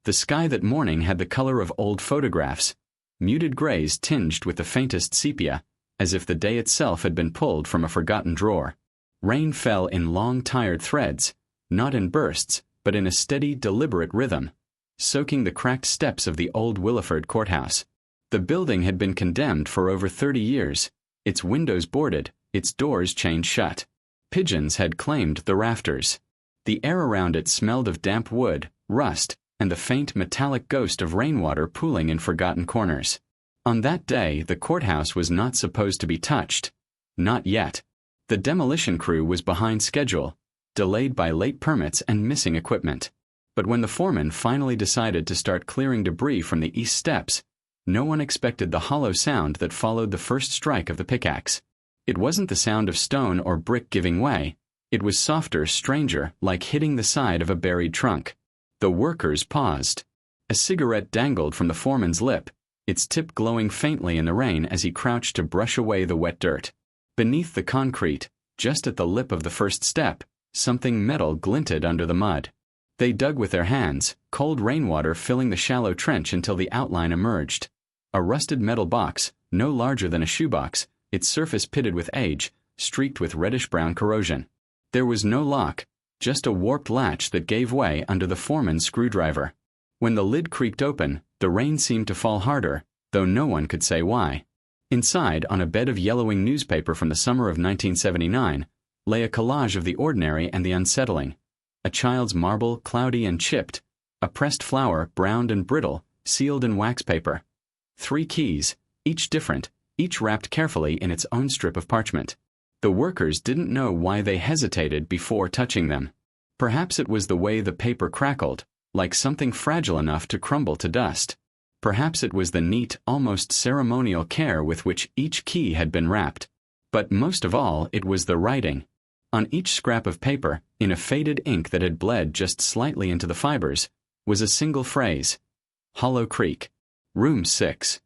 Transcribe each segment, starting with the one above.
The sky that morning had the color of old photographs, muted grays tinged with the faintest sepia, as if the day itself had been pulled from a forgotten drawer. Rain fell in long, tired threads, not in bursts, but in a steady, deliberate rhythm, soaking the cracked steps of the old Williford courthouse. The building had been condemned for over 30 years, its windows boarded, its doors chained shut. Pigeons had claimed the rafters. The air around it smelled of damp wood, rust, and the faint metallic ghost of rainwater pooling in forgotten corners. On that day, the courthouse was not supposed to be touched. Not yet. The demolition crew was behind schedule, delayed by late permits and missing equipment. But when the foreman finally decided to start clearing debris from the east steps, no one expected the hollow sound that followed the first strike of the pickaxe. It wasn't the sound of stone or brick giving way. It was softer, stranger, like hitting the side of a buried trunk. The workers paused. A cigarette dangled from the foreman's lip, its tip glowing faintly in the rain as he crouched to brush away the wet dirt. Beneath the concrete, just at the lip of the first step, something metal glinted under the mud. They dug with their hands, cold rainwater filling the shallow trench until the outline emerged. A rusted metal box, no larger than a shoebox, its surface pitted with age, streaked with reddish-brown corrosion. There was no lock, just a warped latch that gave way under the foreman's screwdriver. When the lid creaked open, the rain seemed to fall harder, though no one could say why. Inside, on a bed of yellowing newspaper from the summer of 1979, lay a collage of the ordinary and the unsettling. A child's marble, cloudy and chipped. A pressed flower, browned and brittle, sealed in wax paper. 3 keys, each different, each wrapped carefully in its own strip of parchment. The workers didn't know why they hesitated before touching them. Perhaps it was the way the paper crackled, like something fragile enough to crumble to dust. Perhaps it was the neat, almost ceremonial care with which each key had been wrapped. But most of all, it was the writing. On each scrap of paper, in a faded ink that had bled just slightly into the fibers, was a single phrase. Hollow Creek. Room 6.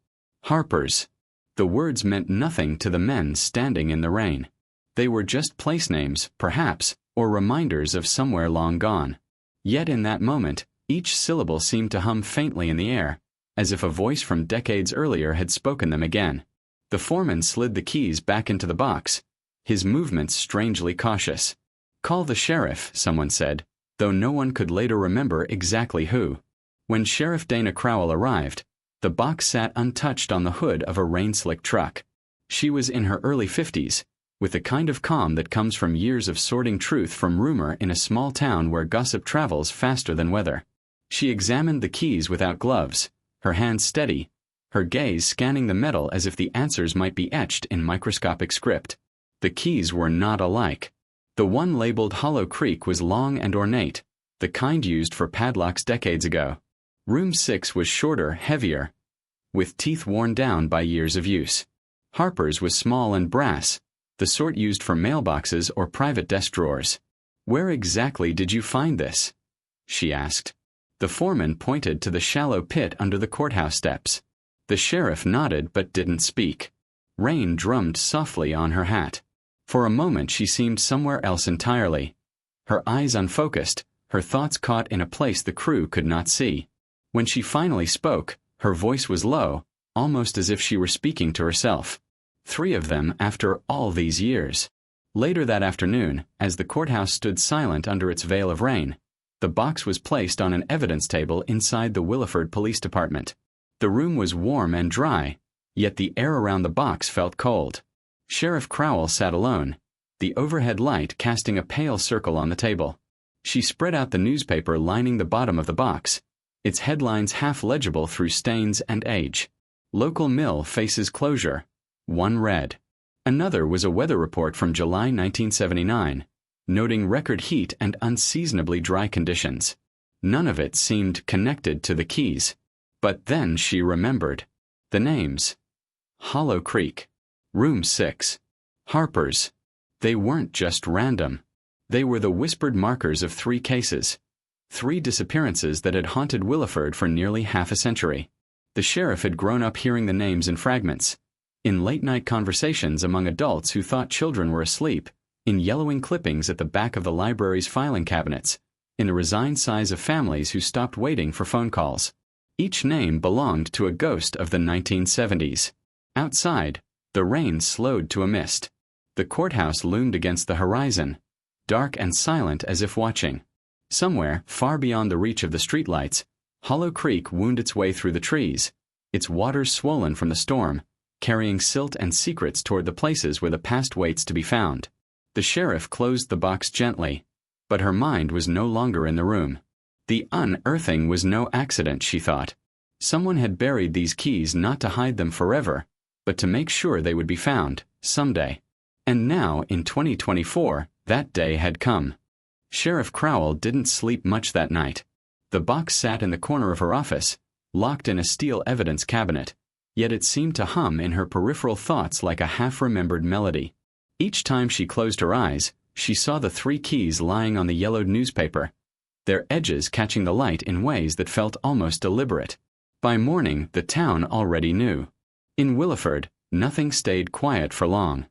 Harper's. The words meant nothing to the men standing in the rain. They were just place names, perhaps, or reminders of somewhere long gone. Yet in that moment, each syllable seemed to hum faintly in the air, as if a voice from decades earlier had spoken them again. The foreman slid the keys back into the box, his movements strangely cautious. "Call the sheriff," someone said, though no one could later remember exactly who. When Sheriff Dana Crowell arrived, the box sat untouched on the hood of a rain-slicked truck. She was in her early 50s, with the kind of calm that comes from years of sorting truth from rumor in a small town where gossip travels faster than weather. She examined the keys without gloves, her hands steady, her gaze scanning the metal as if the answers might be etched in microscopic script. The keys were not alike. The one labeled Hollow Creek was long and ornate, the kind used for padlocks decades ago. Room 6 was shorter, heavier, with teeth worn down by years of use. Harper's was small and brass, the sort used for mailboxes or private desk drawers. "Where exactly did you find this?" she asked. The foreman pointed to the shallow pit under the courthouse steps. The sheriff nodded but didn't speak. Rain drummed softly on her hat. For a moment she seemed somewhere else entirely. Her eyes unfocused, her thoughts caught in a place the crew could not see. When she finally spoke, her voice was low, almost as if she were speaking to herself. 3 of them after all these years. Later that afternoon, as the courthouse stood silent under its veil of rain, the box was placed on an evidence table inside the Williford Police Department. The room was warm and dry, yet the air around the box felt cold. Sheriff Crowell sat alone, the overhead light casting a pale circle on the table. She spread out the newspaper lining the bottom of the box, its headlines half legible through stains and age. "Local mill faces closure." One read. Another was a weather report from July 1979, noting record heat and unseasonably dry conditions. None of it seemed connected to the keys. But then she remembered. The names. Hollow Creek. Room 6. Harper's. They weren't just random. They were the whispered markers of 3 cases. 3 disappearances that had haunted Williford for nearly half a century. The sheriff had grown up hearing the names in fragments. In late-night conversations among adults who thought children were asleep, in yellowing clippings at the back of the library's filing cabinets, in a resigned size of families who stopped waiting for phone calls. Each name belonged to a ghost of the 1970s. Outside, the rain slowed to a mist. The courthouse loomed against the horizon, dark and silent as if watching. Somewhere, far beyond the reach of the streetlights, Hollow Creek wound its way through the trees, its waters swollen from the storm, carrying silt and secrets toward the places where the past waits to be found. The sheriff closed the box gently, but her mind was no longer in the room. The unearthing was no accident, she thought. Someone had buried these keys not to hide them forever, but to make sure they would be found, someday. And now, in 2024, that day had come. Sheriff Crowell didn't sleep much that night. The box sat in the corner of her office, locked in a steel evidence cabinet, yet it seemed to hum in her peripheral thoughts like a half-remembered melody. Each time she closed her eyes, she saw the 3 keys lying on the yellowed newspaper, their edges catching the light in ways that felt almost deliberate. By morning, the town already knew. In Williford, nothing stayed quiet for long.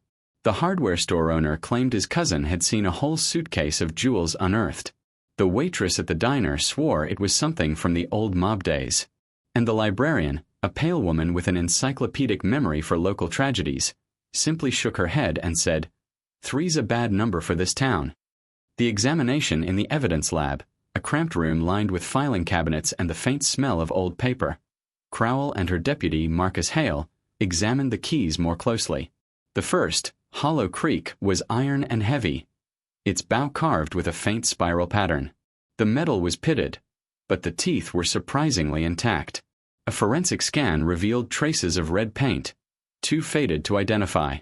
The hardware store owner claimed his cousin had seen a whole suitcase of jewels unearthed. The waitress at the diner swore it was something from the old mob days. And the librarian, a pale woman with an encyclopedic memory for local tragedies, simply shook her head and said, "3's a bad number for this town." The examination in the evidence lab, a cramped room lined with filing cabinets and the faint smell of old paper. Crowell and her deputy, Marcus Hale, examined the keys more closely. The first, Hollow Creek, was iron and heavy, its bow carved with a faint spiral pattern. The metal was pitted, but the teeth were surprisingly intact. A forensic scan revealed traces of red paint, too faded to identify.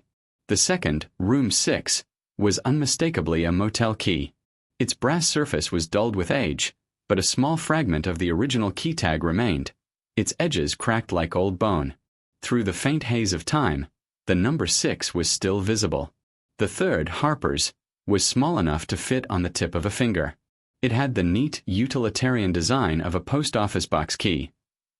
The second, Room 6, was unmistakably a motel key. Its brass surface was dulled with age, but a small fragment of the original key tag remained, its edges cracked like old bone. Through the faint haze of time, the number 6 was still visible. The third, Harper's, was small enough to fit on the tip of a finger. It had the neat, utilitarian design of a post office box key.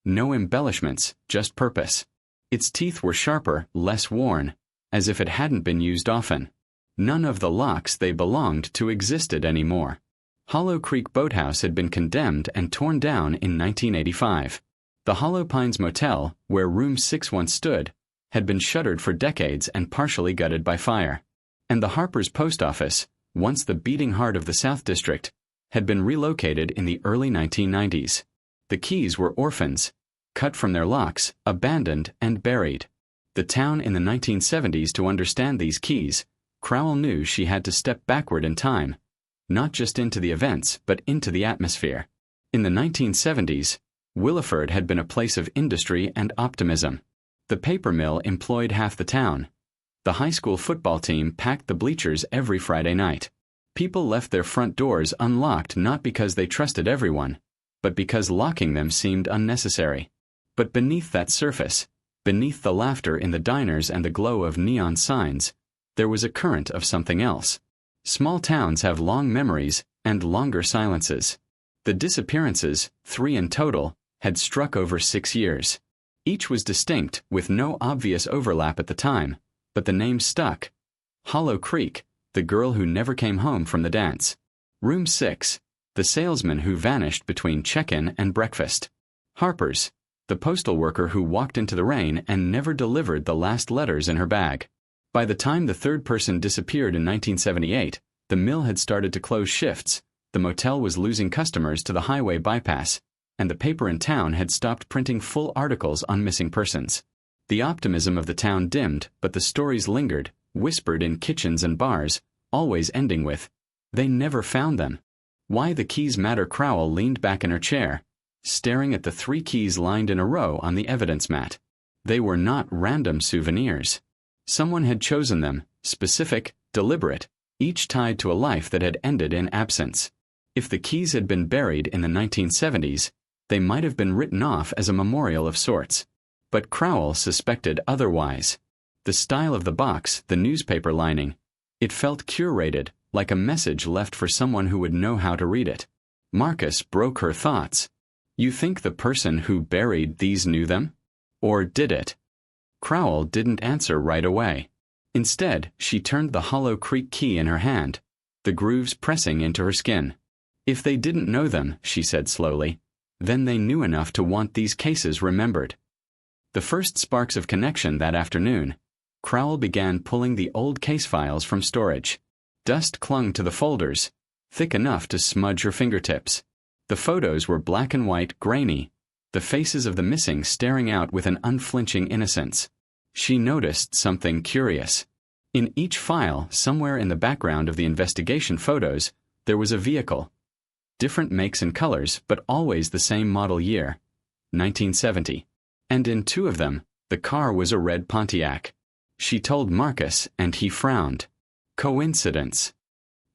No embellishments, just purpose. Its teeth were sharper, less worn, as if it hadn't been used often. None of the locks they belonged to existed anymore. Hollow Creek Boathouse had been condemned and torn down in 1985. The Hollow Pines Motel, where Room 6 once stood, had been shuttered for decades and partially gutted by fire. And the Harper's Post Office, once the beating heart of the South District, had been relocated in the early 1990s. The keys were orphans, cut from their locks, abandoned, and buried. The town in the 1970s to understand these keys, Crowell knew she had to step backward in time, not just into the events, but into the atmosphere. In the 1970s, Williford had been a place of industry and optimism. The paper mill employed half the town. The high school football team packed the bleachers every Friday night. People left their front doors unlocked not because they trusted everyone, but because locking them seemed unnecessary. But beneath that surface, beneath the laughter in the diners and the glow of neon signs, there was a current of something else. Small towns have long memories and longer silences. The disappearances, 3 in total, had struck over 6 years. Each was distinct, with no obvious overlap at the time, but the name stuck. Hollow Creek, the girl who never came home from the dance. Room 6, the salesman who vanished between check-in and breakfast. Harper's, the postal worker who walked into the rain and never delivered the last letters in her bag. By the time the third person disappeared in 1978, the mill had started to close shifts, the motel was losing customers to the highway bypass, and the paper in town had stopped printing full articles on missing persons. The optimism of the town dimmed, but the stories lingered, whispered in kitchens and bars, always ending with, "They never found them." Why the keys matter? Crowell leaned back in her chair, staring at the 3 keys lined in a row on the evidence mat. They were not random souvenirs. Someone had chosen them, specific, deliberate, each tied to a life that had ended in absence. If the keys had been buried in the 1970s, they might have been written off as a memorial of sorts. But Crowell suspected otherwise. The style of the box, the newspaper lining, it felt curated, like a message left for someone who would know how to read it. Marcus broke her thoughts. "You think the person who buried these knew them? Or did it?" Crowell didn't answer right away. Instead, she turned the Hollow Creek key in her hand, the grooves pressing into her skin. If they didn't know them, she said slowly, then they knew enough to want these cases remembered. The first sparks of connection that afternoon, Crowell began pulling the old case files from storage. Dust clung to the folders, thick enough to smudge her fingertips. The photos were black and white, grainy, the faces of the missing staring out with an unflinching innocence. She noticed something curious. In each file, somewhere in the background of the investigation photos, there was a vehicle. Different makes and colors, but always the same model year, 1970. And in 2 of them, the car was a red Pontiac. She told Marcus, and he frowned. Coincidence?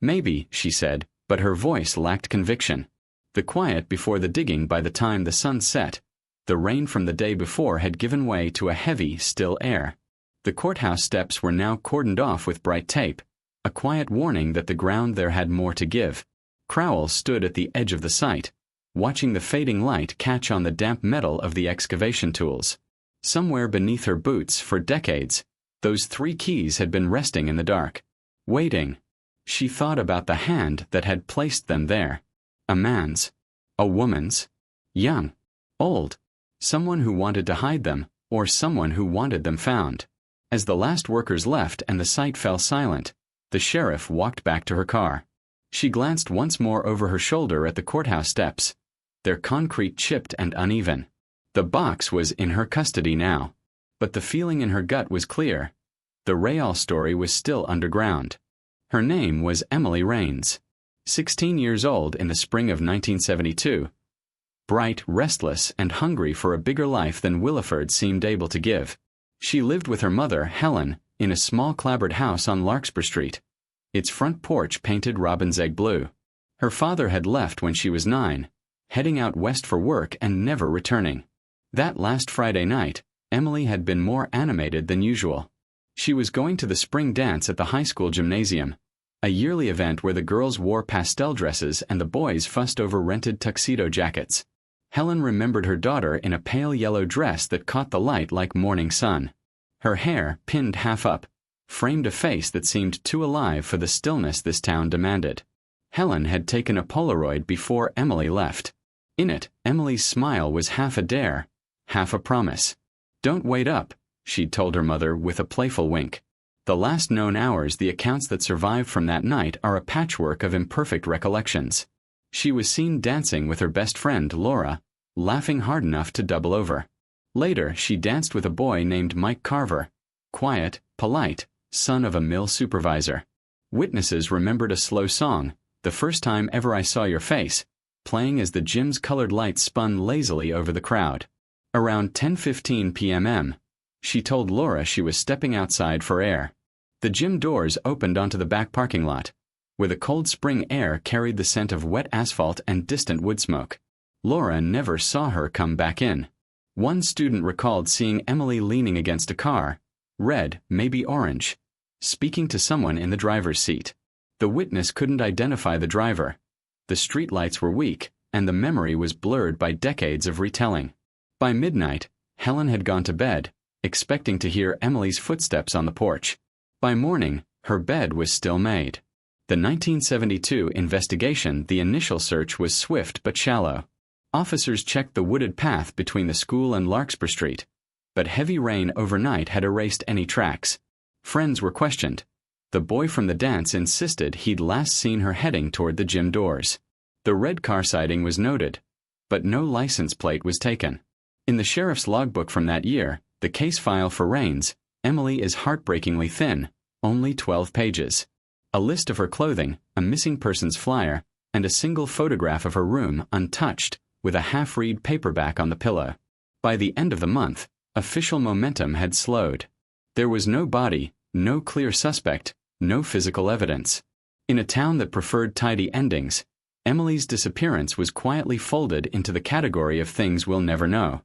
Maybe, she said, but her voice lacked conviction. The quiet before the digging by the time the sun set, the rain from the day before had given way to a heavy, still air. The courthouse steps were now cordoned off with bright tape, a quiet warning that the ground there had more to give. Crowell stood at the edge of the site, watching the fading light catch on the damp metal of the excavation tools. Somewhere beneath her boots, for decades, those 3 keys had been resting in the dark, waiting. She thought about the hand that had placed them there. A man's, a woman's, young, old, someone who wanted to hide them, or someone who wanted them found. As the last workers left and the site fell silent, the sheriff walked back to her car. She glanced once more over her shoulder at the courthouse steps, their concrete chipped and uneven. The box was in her custody now, but the feeling in her gut was clear. The Rayall story was still underground. Her name was Emily Raines. 16 years old in the spring of 1972, bright, restless, and hungry for a bigger life than Williford seemed able to give. She lived with her mother, Helen, in a small clapboard house on Larkspur Street, its front porch painted robin's egg blue. Her father had left when she was 9, heading out west for work and never returning. That last Friday night, Emily had been more animated than usual. She was going to the spring dance at the high school gymnasium, a yearly event where the girls wore pastel dresses and the boys fussed over rented tuxedo jackets. Helen remembered her daughter in a pale yellow dress that caught the light like morning sun. Her hair, pinned half up, framed a face that seemed too alive for the stillness this town demanded. Helen had taken a Polaroid before Emily left. In it, Emily's smile was half a dare, half a promise. "Don't wait up," she'd told her mother with a playful wink. The last known hours, the accounts that survived from that night, are a patchwork of imperfect recollections. She was seen dancing with her best friend, Laura, laughing hard enough to double over. Later, she danced with a boy named Mike Carver, quiet, polite, son of a mill supervisor. Witnesses remembered a slow song, "The First Time Ever I Saw Your Face," playing as the gym's colored lights spun lazily over the crowd. Around 10:15 p.m., she told Laura she was stepping outside for air. The gym doors opened onto the back parking lot, where the cold spring air carried the scent of wet asphalt and distant wood smoke. Laura never saw her come back in. One student recalled seeing Emily leaning against a car, red, maybe orange, speaking to someone in the driver's seat. The witness couldn't identify the driver. The streetlights were weak, and the memory was blurred by decades of retelling. By midnight, Helen had gone to bed, expecting to hear Emily's footsteps on the porch. By morning, her bed was still made. The 1972 investigation, the initial search was swift but shallow. Officers checked the wooded path between the school and Larkspur Street, but heavy rain overnight had erased any tracks. Friends were questioned. The boy from the dance insisted he'd last seen her heading toward the gym doors. The red car sighting was noted, but no license plate was taken. In the sheriff's logbook from that year, the case file for Raines, Emily is heartbreakingly thin, only 12 pages. A list of her clothing, a missing persons flyer, and a single photograph of her room, untouched, with a half-read paperback on the pillow. By the end of the month, official momentum had slowed. There was no body, no clear suspect, no physical evidence. In a town that preferred tidy endings, Emily's disappearance was quietly folded into the category of things we'll never know.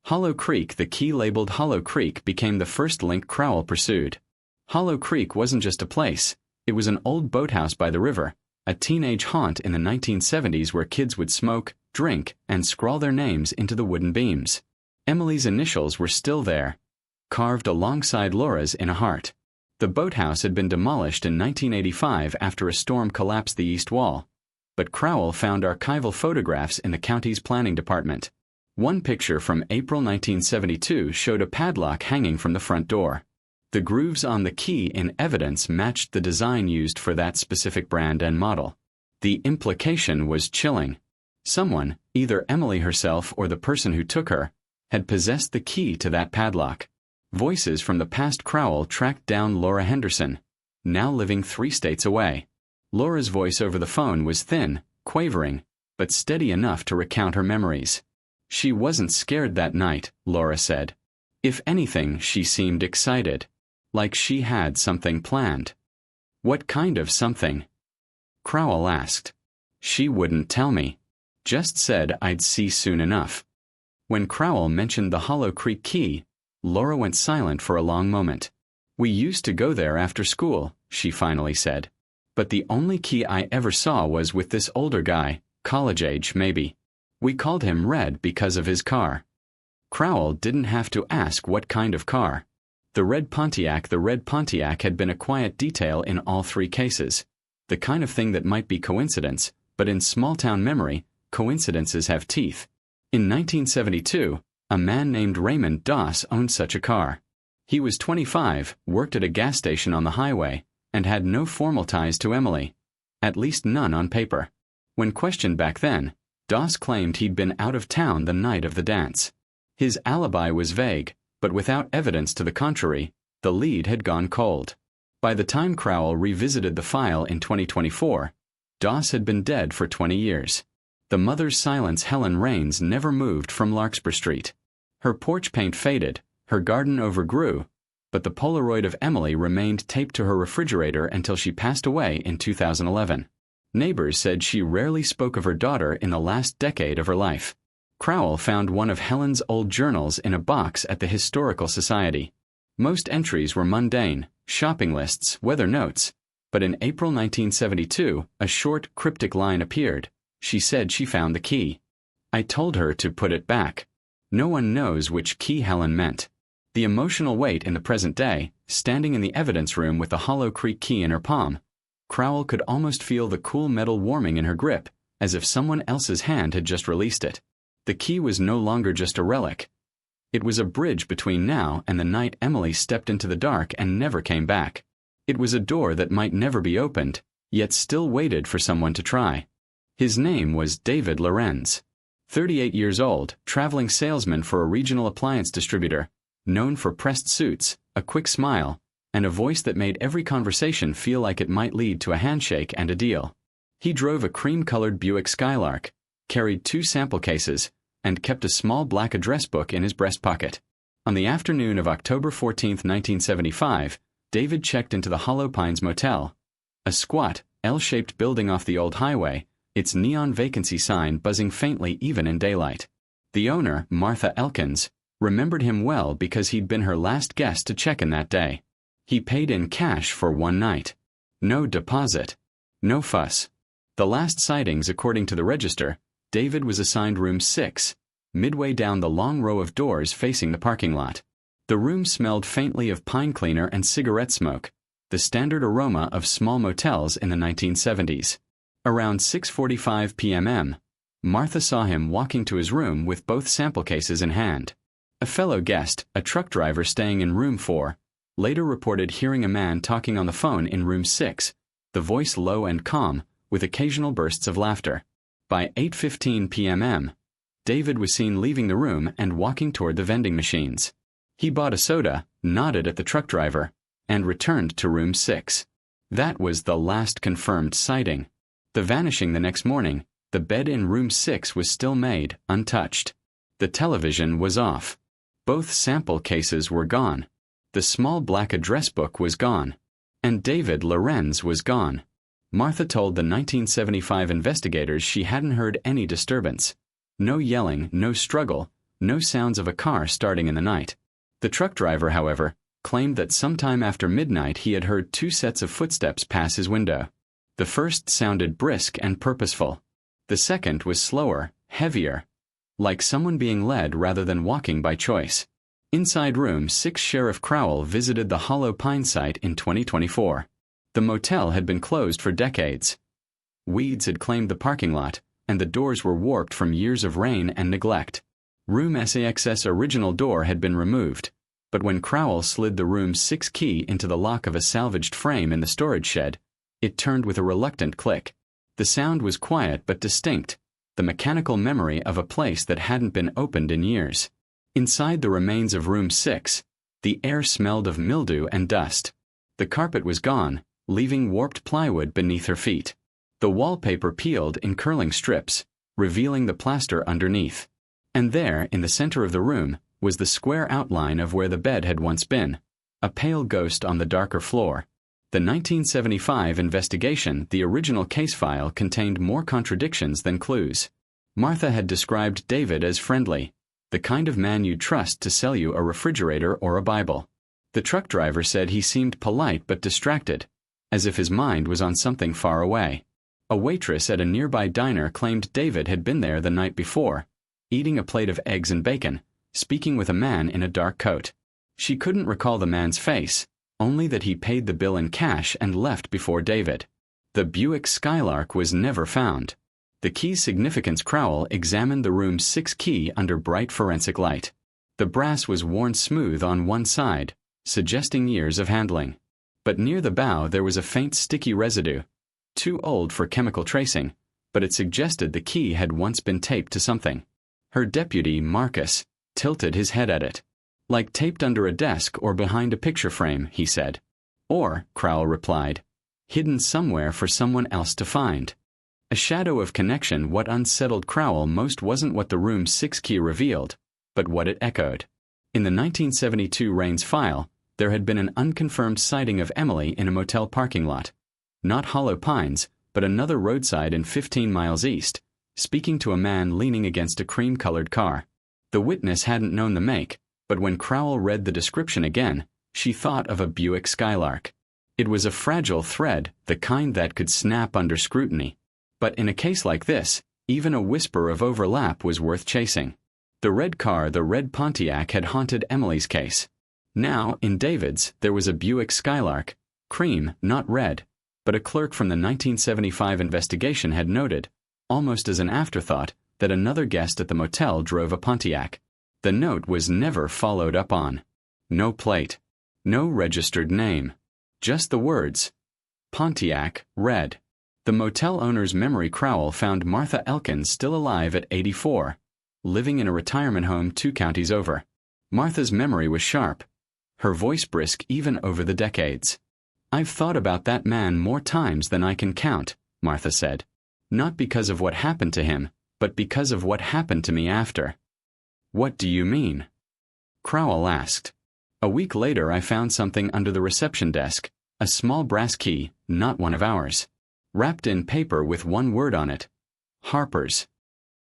Hollow Creek, the key labeled Hollow Creek, became the first link Crowell pursued. Hollow Creek wasn't just a place, it was an old boathouse by the river, a teenage haunt in the 1970s where kids would smoke, drink, and scrawl their names into the wooden beams. Emily's initials were still there, carved alongside Laura's in a heart. The boathouse had been demolished in 1985 after a storm collapsed the east wall, but Crowell found archival photographs in the county's planning department. One picture from April 1972 showed a padlock hanging from the front door. The grooves on the key in evidence matched the design used for that specific brand and model. The implication was chilling. Someone, either Emily herself or the person who took her, had possessed the key to that padlock. Voices from the past Crowell tracked down Laura Henderson, now living 3 states away. Laura's voice over the phone was thin, quavering, but steady enough to recount her memories. She wasn't scared that night, Laura said. If anything, she seemed excited, like she had something planned. What kind of something? Crowell asked. She wouldn't tell me. Just said I'd see soon enough. When Crowell mentioned the Hollow Creek key, Laura went silent for a long moment. We used to go there after school, she finally said. But the only key I ever saw was with this older guy, college age maybe. We called him Red because of his car. Crowell didn't have to ask what kind of car. The red Pontiac had been a quiet detail in all 3 cases. The kind of thing that might be coincidence, but in small-town memory, coincidences have teeth. In 1972, a man named Raymond Doss owned such a car. He was 25, worked at a gas station on the highway, and had no formal ties to Emily. At least none on paper. When questioned back then, Doss claimed he'd been out of town the night of the dance. His alibi was vague, but without evidence to the contrary, the lead had gone cold. By the time Crowell revisited the file in 2024, Doss had been dead for 20 years. The mother's silence, Helen Raines, never moved from Larkspur Street. Her porch paint faded, her garden overgrew, but the Polaroid of Emily remained taped to her refrigerator until she passed away in 2011. Neighbors said she rarely spoke of her daughter in the last decade of her life. Crowell found one of Helen's old journals in a box at the Historical Society. Most entries were mundane, shopping lists, weather notes, but in April 1972, a short, cryptic line appeared. She said she found the key. I told her to put it back. No one knows which key Helen meant. The emotional weight in the present day, standing in the evidence room with the Hollow Creek key in her palm, Crowell could almost feel the cool metal warming in her grip, as if someone else's hand had just released it. The key was no longer just a relic. It was a bridge between now and the night Emily stepped into the dark and never came back. It was a door that might never be opened, yet still waited for someone to try. His name was David Lorenz. 38 years old, traveling salesman for a regional appliance distributor, known for pressed suits, a quick smile, and a voice that made every conversation feel like it might lead to a handshake and a deal. He drove a cream-colored Buick Skylark, carried 2 sample cases, and kept a small black address book in his breast pocket. On the afternoon of October 14, 1975, David checked into the Hollow Pines Motel, a squat, L-shaped building off the old highway, its neon vacancy sign buzzing faintly even in daylight. The owner, Martha Elkins, remembered him well because he'd been her last guest to check in that day. He paid in cash for 1 night. No deposit. No fuss. The last sightings, according to the register, David was assigned room 6, midway down the long row of doors facing the parking lot. The room smelled faintly of pine cleaner and cigarette smoke, the standard aroma of small motels in the 1970s. Around 6:45 p.m., Martha saw him walking to his room with both sample cases in hand. A fellow guest, a truck driver staying in room 4, later reported hearing a man talking on the phone in room 6, the voice low and calm, with occasional bursts of laughter. By 8:15 p.m., David was seen leaving the room and walking toward the vending machines. He bought a soda, nodded at the truck driver, and returned to room 6. That was the last confirmed sighting. The vanishing the next morning, the bed in room 6 was still made, untouched. The television was off. Both sample cases were gone. The small black address book was gone. And David Lorenz was gone. Martha told the 1975 investigators she hadn't heard any disturbance. No yelling, no struggle, no sounds of a car starting in the night. The truck driver, however, claimed that sometime after midnight he had heard 2 sets of footsteps pass his window. The first sounded brisk and purposeful. The second was slower, heavier, like someone being led rather than walking by choice. Inside room 6, Sheriff Crowell visited the Hollow Pine site in 2024. The motel had been closed for decades. Weeds had claimed the parking lot, and the doors were warped from years of rain and neglect. Room SAX's original door had been removed, but when Crowell slid the room's 6 key into the lock of a salvaged frame in the storage shed, it turned with a reluctant click. The sound was quiet but distinct, the mechanical memory of a place that hadn't been opened in years. Inside the remains of room 6, the air smelled of mildew and dust. The carpet was gone, leaving warped plywood beneath her feet. The wallpaper peeled in curling strips, revealing the plaster underneath. And there, in the center of the room, was the square outline of where the bed had once been, a pale ghost on the darker floor. The 1975 investigation, the original case file, contained more contradictions than clues. Martha had described David as friendly, the kind of man you'd trust to sell you a refrigerator or a Bible. The truck driver said he seemed polite but distracted, as if his mind was on something far away. A waitress at a nearby diner claimed David had been there the night before, eating a plate of eggs and bacon, speaking with a man in a dark coat. She couldn't recall the man's face, only that he paid the bill in cash and left before David. The Buick Skylark was never found. The key's significance. Crowell examined the room's 6 key under bright forensic light. The brass was worn smooth on one side, suggesting years of handling. But near the bow there was a faint sticky residue, too old for chemical tracing, but it suggested the key had once been taped to something. Her deputy, Marcus, tilted his head at it. Like taped under a desk or behind a picture frame, he said. Or, Crowell replied, hidden somewhere for someone else to find. A shadow of connection. What unsettled Crowell most wasn't what the room's 6 key revealed, but what it echoed. In the 1972 Raines file, there had been an unconfirmed sighting of Emily in a motel parking lot. Not Hollow Pines, but another roadside in 15 miles east, speaking to a man leaning against a cream-colored car. The witness hadn't known the make, but when Crowell read the description again, she thought of a Buick Skylark. It was a fragile thread, the kind that could snap under scrutiny. But in a case like this, even a whisper of overlap was worth chasing. The red car, the red Pontiac, had haunted Emily's case. Now, in David's, there was a Buick Skylark, cream, not red, but a clerk from the 1975 investigation had noted, almost as an afterthought, that another guest at the motel drove a Pontiac. The note was never followed up on. No plate. No registered name. Just the words, Pontiac, red. The motel owner's memory. Crowell found Martha Elkins still alive at 84, living in a retirement home 2 counties over. Martha's memory was sharp, her voice brisk even over the decades. I've thought about that man more times than I can count, Martha said. Not because of what happened to him, but because of what happened to me after. What do you mean? Crowell asked. A week later I found something under the reception desk, a small brass key, not one of ours, wrapped in paper with one word on it. Harper's.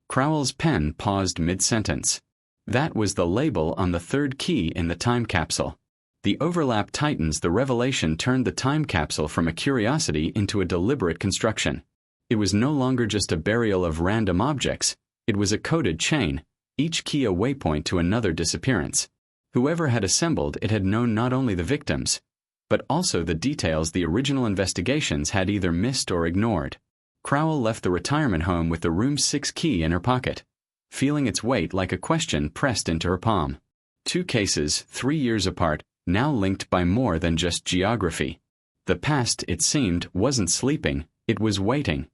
Crowell's pen paused mid-sentence. That was the label on the 3rd key in the time capsule. The overlap tightens. The revelation turned the time capsule from a curiosity into a deliberate construction. It was no longer just a burial of random objects. It was a coded chain, each key a waypoint to another disappearance. Whoever had assembled it had known not only the victims, but also the details the original investigations had either missed or ignored. Crowell left the retirement home with the room's 6 key in her pocket, feeling its weight like a question pressed into her palm. 2 cases, 3 years apart, now linked by more than just geography. The past, it seemed, wasn't sleeping, it was waiting.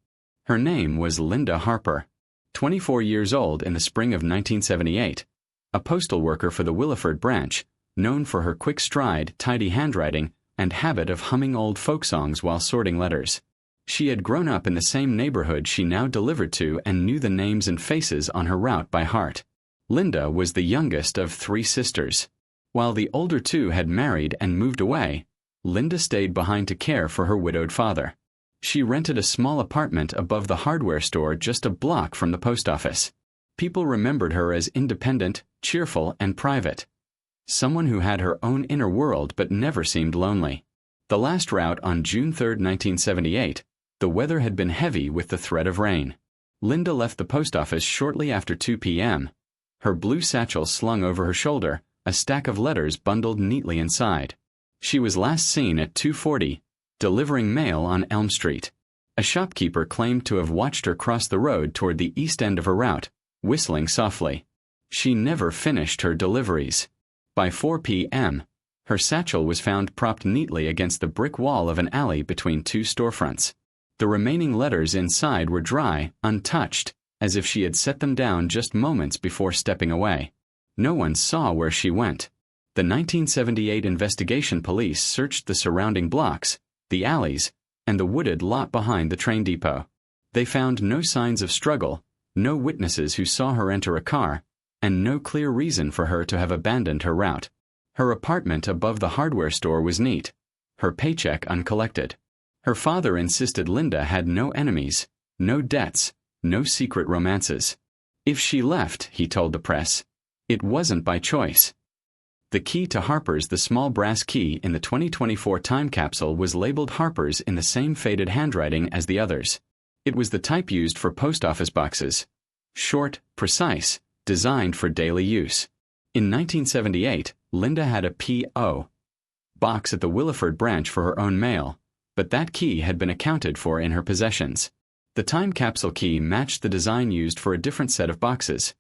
Her name was Linda Harper, 24 years old in the spring of 1978, a postal worker for the Williford branch, known for her quick stride, tidy handwriting, and habit of humming old folk songs while sorting letters. She had grown up in the same neighborhood she now delivered to and knew the names and faces on her route by heart. Linda was the youngest of 3 sisters. While the older 2 had married and moved away, Linda stayed behind to care for her widowed father. She rented a small apartment above the hardware store just a block from the post office. People remembered her as independent, cheerful, and private. Someone who had her own inner world but never seemed lonely. The last route on June 3, 1978, the weather had been heavy with the threat of rain. Linda left the post office shortly after 2 p.m., her blue satchel slung over her shoulder, a stack of letters bundled neatly inside. She was last seen at 2:40, delivering mail on Elm Street. A shopkeeper claimed to have watched her cross the road toward the east end of her route, whistling softly. She never finished her deliveries. By 4 p.m., her satchel was found propped neatly against the brick wall of an alley between two storefronts. The remaining letters inside were dry, untouched, as if she had set them down just moments before stepping away. No one saw where she went. The 1978 investigation police searched the surrounding blocks, the alleys, and the wooded lot behind the train depot. They found no signs of struggle, no witnesses who saw her enter a car, and no clear reason for her to have abandoned her route. Her apartment above the hardware store was neat, her paycheck uncollected. Her father insisted Linda had no enemies, no debts, no secret romances. If she left, he told the press, it wasn't by choice. The key to Harper's, the small brass key in the 2024 time capsule, was labeled Harper's in the same faded handwriting as the others. It was the type used for post office boxes. Short, precise, designed for daily use. In 1978, Linda had a P.O. box at the Williford branch for her own mail, but that key had been accounted for in her possessions. The time capsule key matched the design used for a different set of boxes,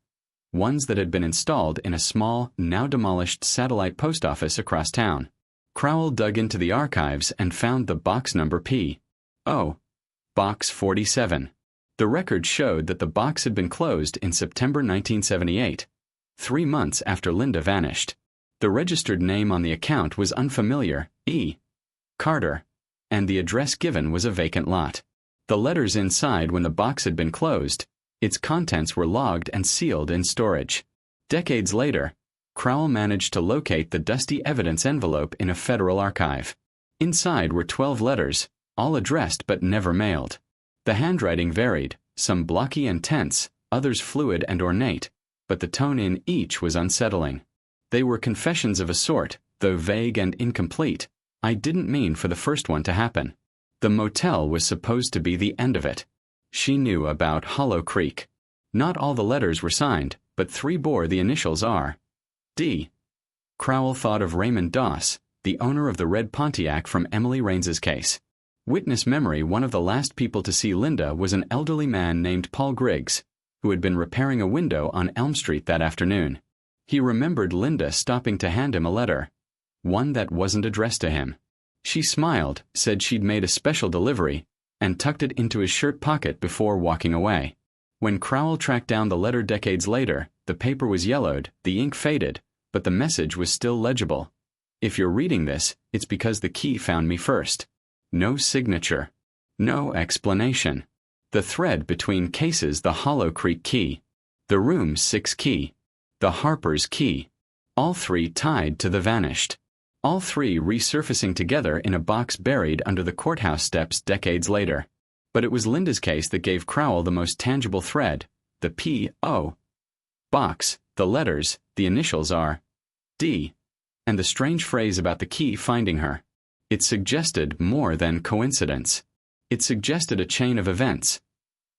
ones that had been installed in a small, now demolished satellite post office across town. Crowell dug into the archives and found the box number P.O. Box 47. The record showed that the box had been closed in September 1978, 3 months after Linda vanished. The registered name on the account was unfamiliar, E. Carter, and the address given was a vacant lot. The letters inside, when the box had been closed, its contents were logged and sealed in storage. Decades later, Crowell managed to locate the dusty evidence envelope in a federal archive. Inside were 12 letters, all addressed but never mailed. The handwriting varied, some blocky and tense, others fluid and ornate, but the tone in each was unsettling. They were confessions of a sort, though vague and incomplete. I didn't mean for the first one to happen. The motel was supposed to be the end of it. She knew about Hollow Creek. Not all the letters were signed, but 3 bore the initials R.D. Crowell thought of Raymond Doss, the owner of the red Pontiac from Emily Raines's case. Witness memory: one of the last people to see Linda was an elderly man named Paul Griggs, who had been repairing a window on Elm Street that afternoon. He remembered Linda stopping to hand him a letter, one that wasn't addressed to him. She smiled, said she'd made a special delivery, and tucked it into his shirt pocket before walking away. When Crowell tracked down the letter decades later, the paper was yellowed, the ink faded, but the message was still legible. If you're reading this, it's because the key found me first. No signature. No explanation. The thread between cases: the Hollow Creek key, the Room 6 key, the Harper's key. All 3 tied to the vanished. All 3 resurfacing together in a box buried under the courthouse steps decades later. But it was Linda's case that gave Crowell the most tangible thread: the P.O. box, the letters, the initials R.D., and the strange phrase about the key finding her. It suggested more than coincidence. It suggested a chain of events,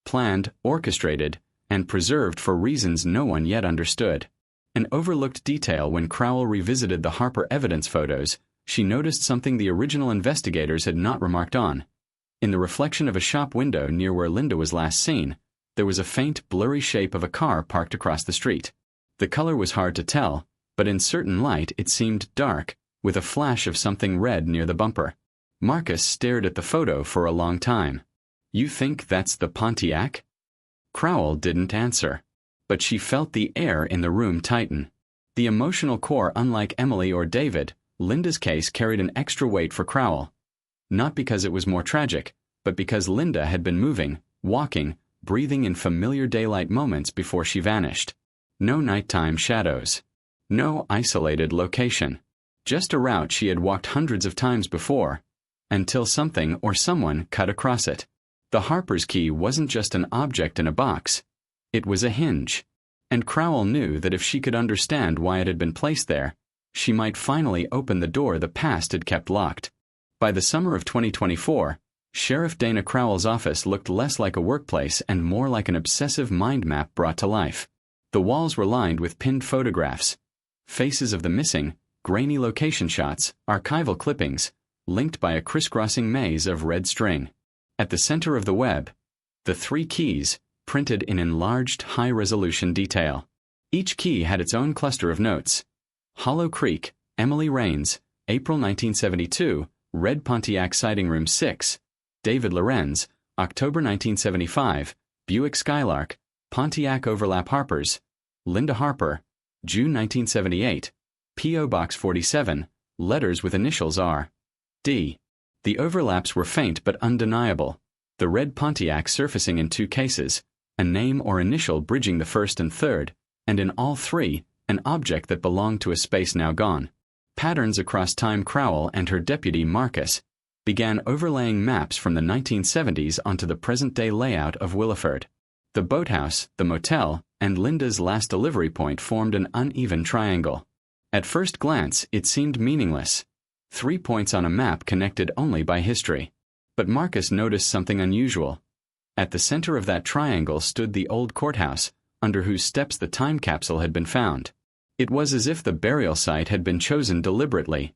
planned, orchestrated, and preserved for reasons no one yet understood. An overlooked detail: when Crowell revisited the Harper evidence photos, she noticed something the original investigators had not remarked on. In the reflection of a shop window near where Linda was last seen, there was a faint, blurry shape of a car parked across the street. The color was hard to tell, but in certain light it seemed dark, with a flash of something red near the bumper. Marcus stared at the photo for a long time. "You think that's the Pontiac?" Crowell didn't answer, but she felt the air in the room tighten. The emotional core: unlike Emily or David, Linda's case carried an extra weight for Crowell. Not because it was more tragic, but because Linda had been moving, walking, breathing in familiar daylight moments before she vanished. No nighttime shadows. No isolated location. Just a route she had walked hundreds of times before, until something or someone cut across it. The Harper's key wasn't just an object in a box. It was a hinge. And Crowell knew that if she could understand why it had been placed there, she might finally open the door the past had kept locked. By the summer of 2024, Sheriff Dana Crowell's office looked less like a workplace and more like an obsessive mind map brought to life. The walls were lined with pinned photographs, faces of the missing, grainy location shots, archival clippings, linked by a crisscrossing maze of red string. At the center of the web, the 3 keys, printed in enlarged high-resolution detail. Each key had its own cluster of notes. Hollow Creek, Emily Rains, April 1972, Red Pontiac Sighting Room 6. David Lorenz, October 1975, Buick Skylark, Pontiac Overlap Harpers. Linda Harper, June 1978, P.O. Box 47, letters with initials R. D. The overlaps were faint but undeniable, the red Pontiac surfacing in 2 cases, a name or initial bridging the first and third, and in all 3, an object that belonged to a space now gone. Patterns across time. Crowell and her deputy Marcus began overlaying maps from the 1970s onto the present-day layout of Williford. The boathouse, the motel, and Linda's last delivery point formed an uneven triangle. At first glance, it seemed meaningless. 3 points on a map connected only by history. But Marcus noticed something unusual. At the center of that triangle stood the old courthouse, under whose steps the time capsule had been found. It was as if the burial site had been chosen deliberately,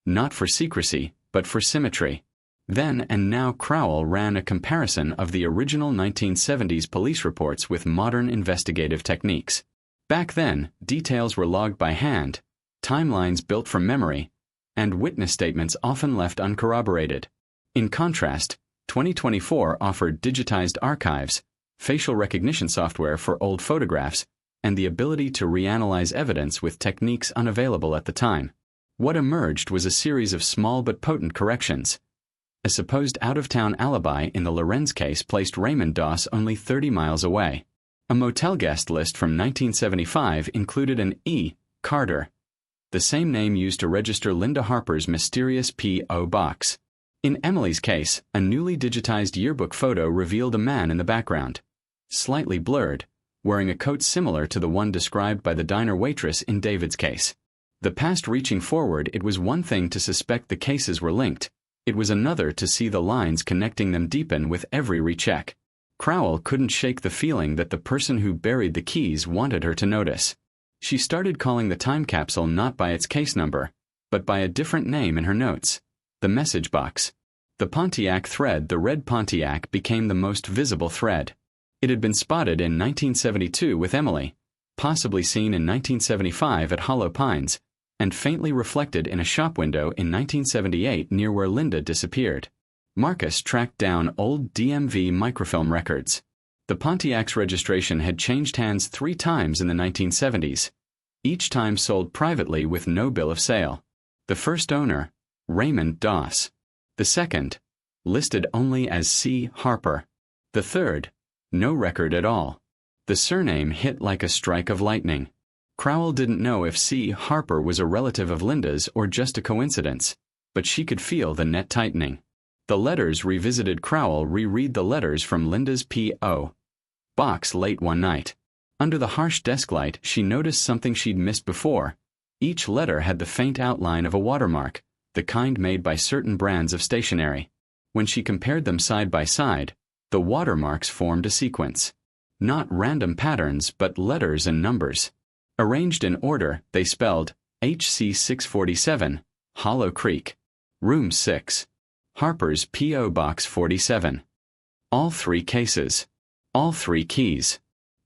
not for secrecy, but for symmetry. Then and now Crowell ran a comparison of the original 1970s police reports with modern investigative techniques. Back then, details were logged by hand, timelines built from memory, and witness statements often left uncorroborated. In contrast, 2024 offered digitized archives, facial recognition software for old photographs, and the ability to reanalyze evidence with techniques unavailable at the time. What emerged was a series of small but potent corrections. A supposed out-of-town alibi in the Lorenz case placed Raymond Doss only 30 miles away. A motel guest list from 1975 included an E. Carter, the same name used to register Linda Harper's mysterious P.O. box. In Emily's case, a newly digitized yearbook photo revealed a man in the background, slightly blurred, wearing a coat similar to the one described by the diner waitress in David's case. The past reaching forward, it was one thing to suspect the cases were linked. It was another to see the lines connecting them deepen with every recheck. Crowell couldn't shake the feeling that the person who buried the keys wanted her to notice. She started calling the time capsule not by its case number, but by a different name in her notes, the message box. The Pontiac thread, the red Pontiac, became the most visible thread. It had been spotted in 1972 with Emily, possibly seen in 1975 at Hollow Pines, and faintly reflected in a shop window in 1978 near where Linda disappeared. Marcus tracked down old DMV microfilm records. The Pontiac's registration had changed hands 3 times in the 1970s, each time sold privately with no bill of sale. The first owner, Raymond Doss. The second, listed only as C. Harper. The third, no record at all. The surname hit like a strike of lightning. Crowell didn't know if C. Harper was a relative of Linda's or just a coincidence, but she could feel the net tightening. The letters revisited. Crowell reread the letters from Linda's P.O. box late one night. Under the harsh desk light, she noticed something she'd missed before. Each letter had the faint outline of a watermark, the kind made by certain brands of stationery. When she compared them side by side, the watermarks formed a sequence. Not random patterns, but letters and numbers. Arranged in order, they spelled HC 647, Hollow Creek, Room 6, Harper's P.O. Box 47. All 3 cases. All 3 keys.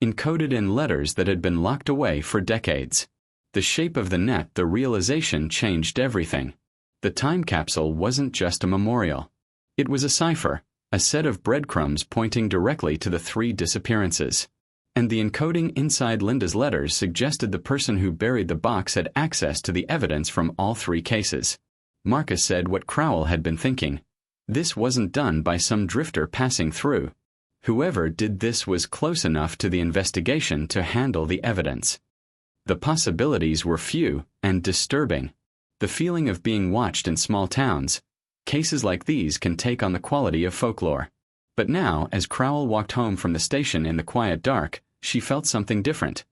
Encoded in letters that had been locked away for decades. The shape of the net, the realization changed everything. The time capsule wasn't just a memorial. It was a cipher, a set of breadcrumbs pointing directly to the 3 disappearances. And the encoding inside Linda's letters suggested the person who buried the box had access to the evidence from all 3 cases. Marcus said what Crowell had been thinking. This wasn't done by some drifter passing through. Whoever did this was close enough to the investigation to handle the evidence. The possibilities were few and disturbing. The feeling of being watched in small towns. Cases like these can take on the quality of folklore. But now, as Crowell walked home from the station in the quiet dark, she felt something different.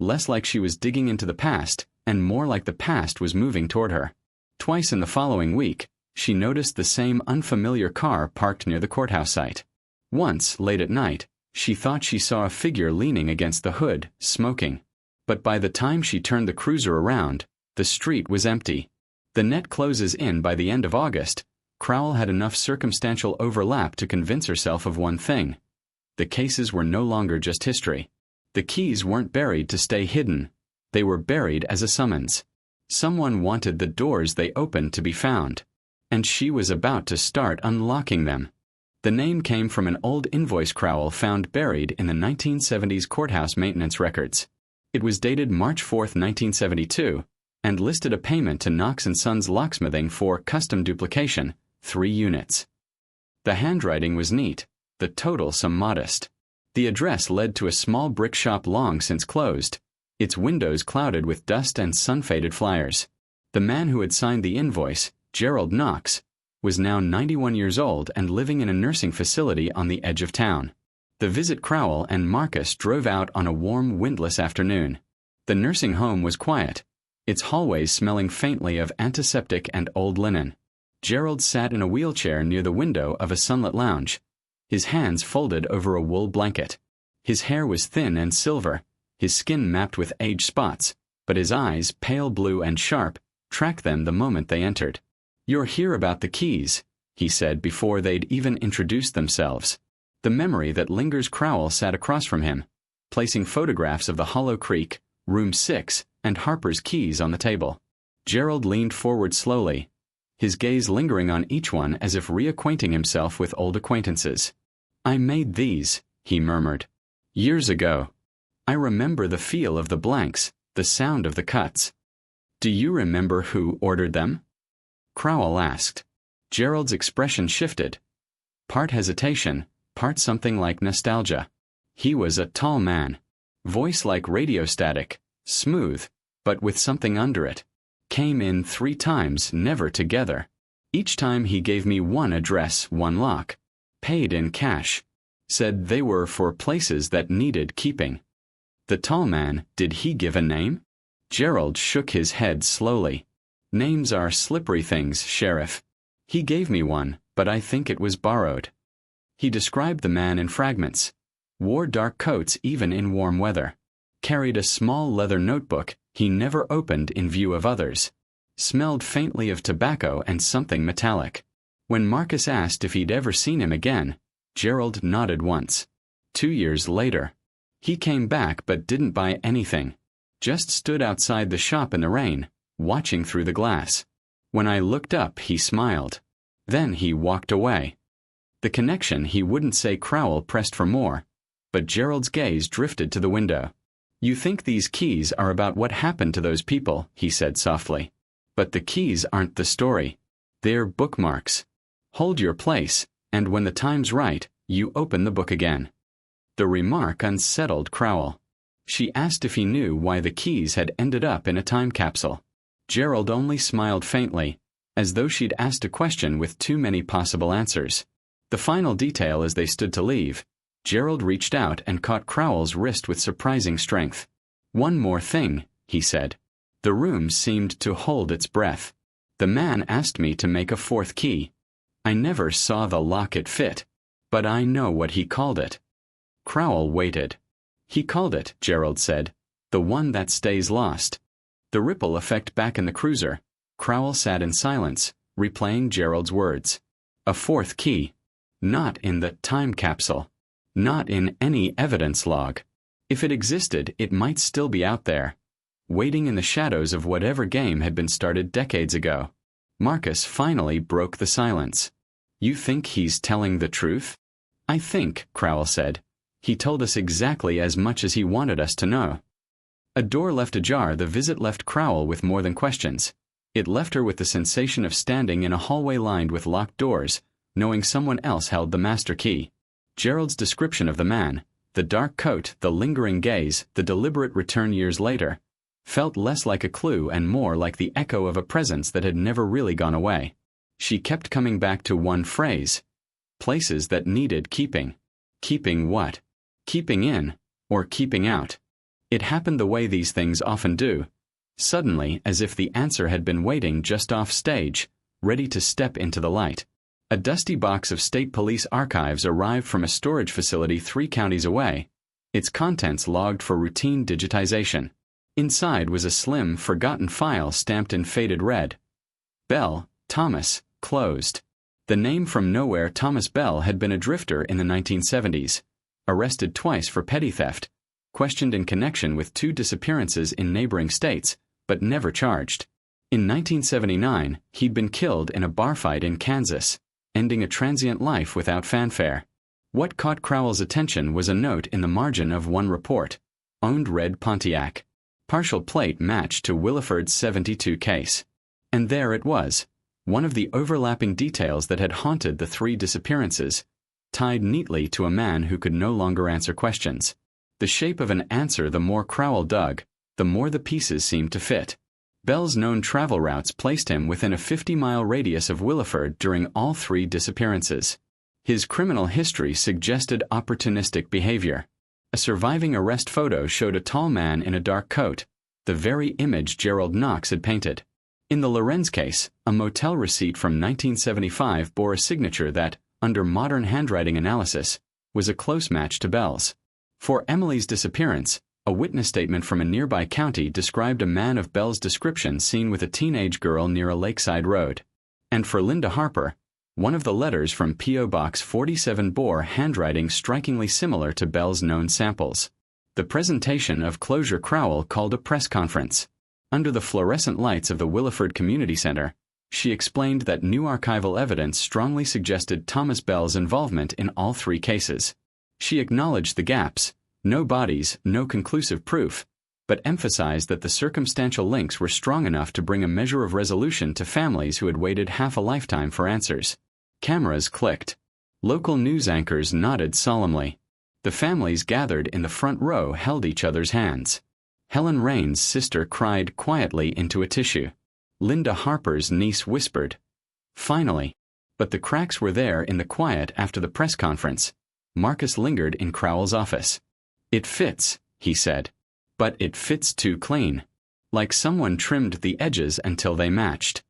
Less like she was digging into the past, and more like the past was moving toward her. Twice in the following week, she noticed the same unfamiliar car parked near the courthouse site. Once, late at night, she thought she saw a figure leaning against the hood, smoking. But by the time she turned the cruiser around, the street was empty. The net closes in by the end of August, Crowell had enough circumstantial overlap to convince herself of one thing. The cases were no longer just history. The keys weren't buried to stay hidden. They were buried as a summons. Someone wanted the doors they opened to be found. And she was about to start unlocking them. The name came from an old invoice Crowell found buried in the 1970s courthouse maintenance records. It was dated March 4, 1972, and listed a payment to Knox & Sons Locksmithing for custom duplication, 3 units. The handwriting was neat, the total some modest. The address led to a small brick shop long since closed, its windows clouded with dust and sun-faded flyers. The man who had signed the invoice, Gerald Knox, was now 91 years old and living in a nursing facility on the edge of town. The visit Crowell and Marcus drove out on a warm, windless afternoon. The nursing home was quiet, its hallways smelling faintly of antiseptic and old linen. Gerald sat in a wheelchair near the window of a sunlit lounge, his hands folded over a wool blanket. His hair was thin and silver, his skin mapped with age spots, but his eyes, pale blue and sharp, tracked them the moment they entered. "You're here about the keys," he said before they'd even introduced themselves. The memory that lingers. Crowell sat across from him, placing photographs of the Hollow Creek, Room 6, and Harper's keys on the table. Gerald leaned forward slowly, his gaze lingering on each one as if reacquainting himself with old acquaintances. "I made these," he murmured, "years ago. I remember the feel of the blanks, the sound of the cuts. Do you remember who ordered them?" Crowell asked. Gerald's expression shifted. Part hesitation, part something like nostalgia. He was a tall man, voice like radio static, smooth, but with something under it. Came in 3 times, never together. Each time he gave me one address, one lock. Paid in cash. Said they were for places that needed keeping. The tall man, did he give a name? Gerald shook his head slowly. "Names are slippery things, Sheriff. He gave me one, but I think it was borrowed." He described the man in fragments. Wore dark coats even in warm weather. Carried a small leather notebook he never opened in view of others. Smelled faintly of tobacco and something metallic. When Marcus asked if he'd ever seen him again, Gerald nodded once. 2 years later. He came back but didn't buy anything. Just stood outside the shop in the rain, watching through the glass. When I looked up, he smiled. Then he walked away. The connection he wouldn't say. Crowell pressed for more, but Gerald's gaze drifted to the window. "You think these keys are about what happened to those people," he said softly. "But the keys aren't the story. They're bookmarks. Hold your place, and when the time's right, you open the book again." The remark unsettled Crowell. She asked if he knew why the keys had ended up in a time capsule. Gerald only smiled faintly, as though she'd asked a question with too many possible answers. The final detail as they stood to leave, Gerald reached out and caught Crowell's wrist with surprising strength. "One more thing," he said. The room seemed to hold its breath. "The man asked me to make a 4th key. I never saw the locket fit, but I know what he called it." Crowell waited. "He called it," Gerald said, "the one that stays lost." The ripple effect back in the cruiser, Crowell sat in silence, replaying Gerald's words. A 4th key. Not in the time capsule. Not in any evidence log. If it existed, it might still be out there, waiting in the shadows of whatever game had been started decades ago. Marcus finally broke the silence. "You think he's telling the truth?" "I think," Crowell said, "he told us exactly as much as he wanted us to know." A door left ajar. The visit left Crowell with more than questions. It left her with the sensation of standing in a hallway lined with locked doors, knowing someone else held the master key. Gerald's description of the man, the dark coat, the lingering gaze, the deliberate return years later, felt less like a clue and more like the echo of a presence that had never really gone away. She kept coming back to one phrase. Places that needed keeping. Keeping what? Keeping in, or keeping out? It happened the way these things often do, suddenly, as if the answer had been waiting just off stage, ready to step into the light. A dusty box of state police archives arrived from a storage facility 3 counties away, its contents logged for routine digitization. Inside was a slim, forgotten file stamped in faded red. Bell, Thomas, closed. The name from nowhere Thomas Bell had been a drifter in the 1970s, arrested twice for petty theft, questioned in connection with 2 disappearances in neighboring states, but never charged. In 1979, he'd been killed in a bar fight in Kansas, ending a transient life without fanfare. What caught Crowell's attention was a note in the margin of one report: owned red Pontiac. Partial plate matched to Williford's '72 case. And there it was, one of the overlapping details that had haunted the 3 disappearances, tied neatly to a man who could no longer answer questions. The shape of an answer the more Crowell dug, the more the pieces seemed to fit. Bell's known travel routes placed him within a 50-mile radius of Williford during all 3 disappearances. His criminal history suggested opportunistic behavior. A surviving arrest photo showed a tall man in a dark coat, the very image Gerald Knox had painted. In the Lorenz case, a motel receipt from 1975 bore a signature that, under modern handwriting analysis, was a close match to Bell's. For Emily's disappearance, a witness statement from a nearby county described a man of Bell's description seen with a teenage girl near a lakeside road. And for Linda Harper, one of the letters from P.O. Box 47 bore handwriting strikingly similar to Bell's known samples. The presentation of closure Crowell called a press conference. Under the fluorescent lights of the Williford Community Center, she explained that new archival evidence strongly suggested Thomas Bell's involvement in all 3 cases. She acknowledged the gaps: no bodies, no conclusive proof, but emphasized that the circumstantial links were strong enough to bring a measure of resolution to families who had waited half a lifetime for answers. Cameras clicked. Local news anchors nodded solemnly. The families gathered in the front row held each other's hands. Helen Rain's sister cried quietly into a tissue. Linda Harper's niece whispered, "Finally." But the cracks were there in the quiet after the press conference. Marcus lingered in Crowell's office. "It fits," he said. "But it fits too clean. Like someone trimmed the edges until they matched."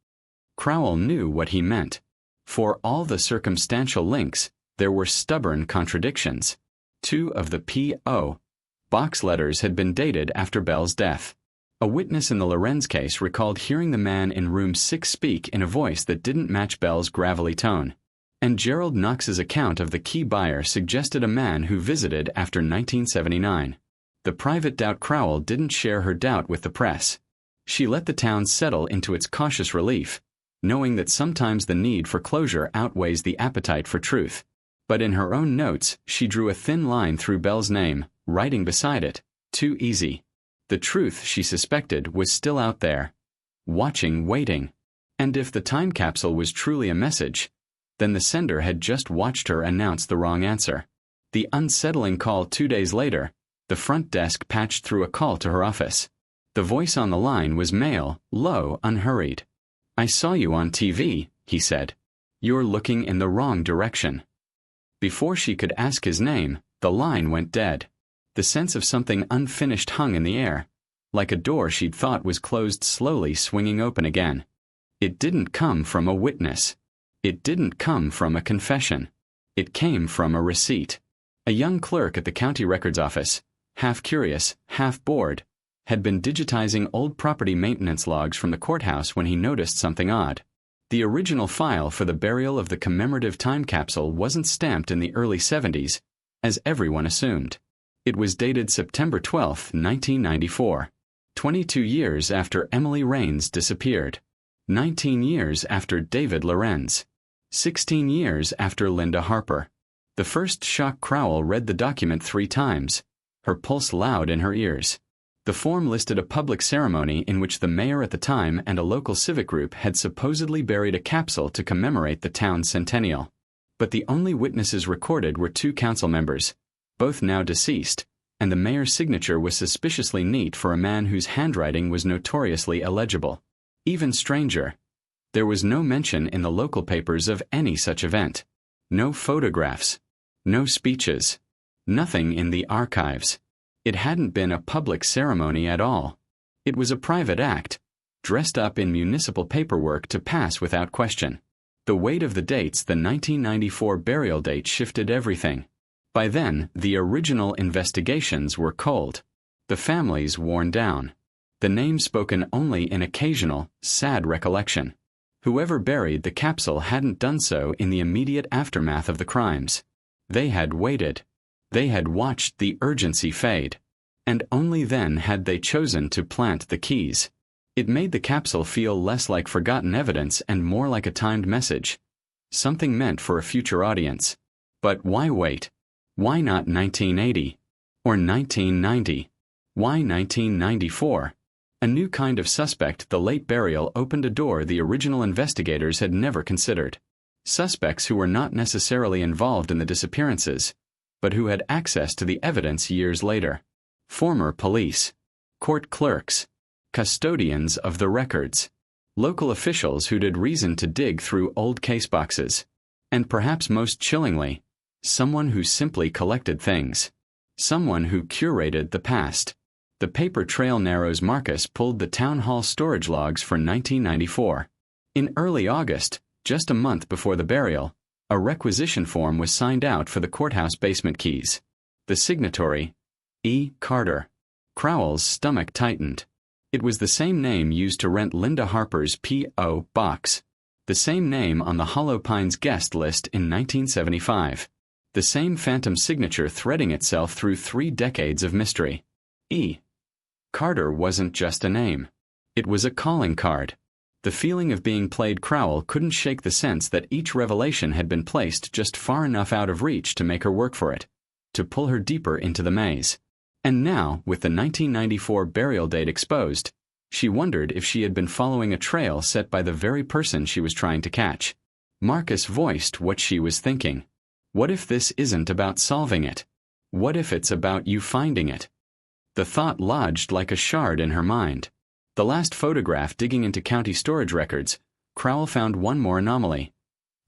Crowell knew what he meant. For all the circumstantial links, there were stubborn contradictions. 2 of the P.O. Box letters had been dated after Bell's death. A witness in the Lorenz case recalled hearing the man in room 6 speak in a voice that didn't match Bell's gravelly tone. And Gerald Knox's account of the key buyer suggested a man who visited after 1979. The private doubt Crowell didn't share her doubt with the press. She let the town settle into its cautious relief, knowing that sometimes the need for closure outweighs the appetite for truth. But in her own notes, she drew a thin line through Bell's name, writing beside it, "Too easy." The truth, she suspected, was still out there, watching, waiting. And if the time capsule was truly a message, then the sender had just watched her announce the wrong answer. The unsettling call 2 days later, the front desk patched through a call to her office. The voice on the line was male, low, unhurried. "I saw you on TV," he said. "You're looking in the wrong direction." Before she could ask his name, the line went dead. The sense of something unfinished hung in the air, like a door she'd thought was closed slowly swinging open again. It didn't come from a witness. It didn't come from a confession. It came from a receipt. A young clerk at the county records office, half curious, half bored, had been digitizing old property maintenance logs from the courthouse when he noticed something odd. The original file for the burial of the commemorative time capsule wasn't stamped in the early 70s, as everyone assumed. It was dated September 12, 1994, 22 years after Emily Raines disappeared, 19 years after David Lorenz, 16 years after Linda Harper. The first shock Crowell read the document 3 times, her pulse loud in her ears. The form listed a public ceremony in which the mayor at the time and a local civic group had supposedly buried a capsule to commemorate the town's centennial. But the only witnesses recorded were 2 council members, both now deceased, and the mayor's signature was suspiciously neat for a man whose handwriting was notoriously illegible. Even stranger, there was no mention in the local papers of any such event. No photographs. No speeches. Nothing in the archives. It hadn't been a public ceremony at all. It was a private act, dressed up in municipal paperwork to pass without question. The weight of the dates, the 1994 burial date, shifted everything. By then, the original investigations were cold. The families worn down. The name spoken only in occasional, sad recollection. Whoever buried the capsule hadn't done so in the immediate aftermath of the crimes. They had waited. They had watched the urgency fade. And only then had they chosen to plant the keys. It made the capsule feel less like forgotten evidence and more like a timed message. Something meant for a future audience. But why wait? Why not 1980? Or 1990? Why 1994? A new kind of suspect, the late burial opened a door the original investigators had never considered. Suspects who were not necessarily involved in the disappearances, but who had access to the evidence years later. Former police, court clerks, custodians of the records, local officials who'd had reason to dig through old case boxes, and perhaps most chillingly, someone who simply collected things. Someone who curated the past. The paper trail narrows. Marcus pulled the town hall storage logs for 1994. In early August, just a month before the burial, a requisition form was signed out for the courthouse basement keys. The signatory, E. Carter. Crowell's stomach tightened. It was the same name used to rent Linda Harper's P.O. box. The same name on the Hollow Pines guest list in 1975. The same phantom signature threading itself through 3 decades of mystery. E. Carter wasn't just a name. It was a calling card. The feeling of being played. Crowell couldn't shake the sense that each revelation had been placed just far enough out of reach to make her work for it, to pull her deeper into the maze. And now, with the 1994 burial date exposed, she wondered if she had been following a trail set by the very person she was trying to catch. Marcus voiced what she was thinking. What if this isn't about solving it? What if it's about you finding it? The thought lodged like a shard in her mind. The last photograph digging into county storage records, Crowell found one more anomaly.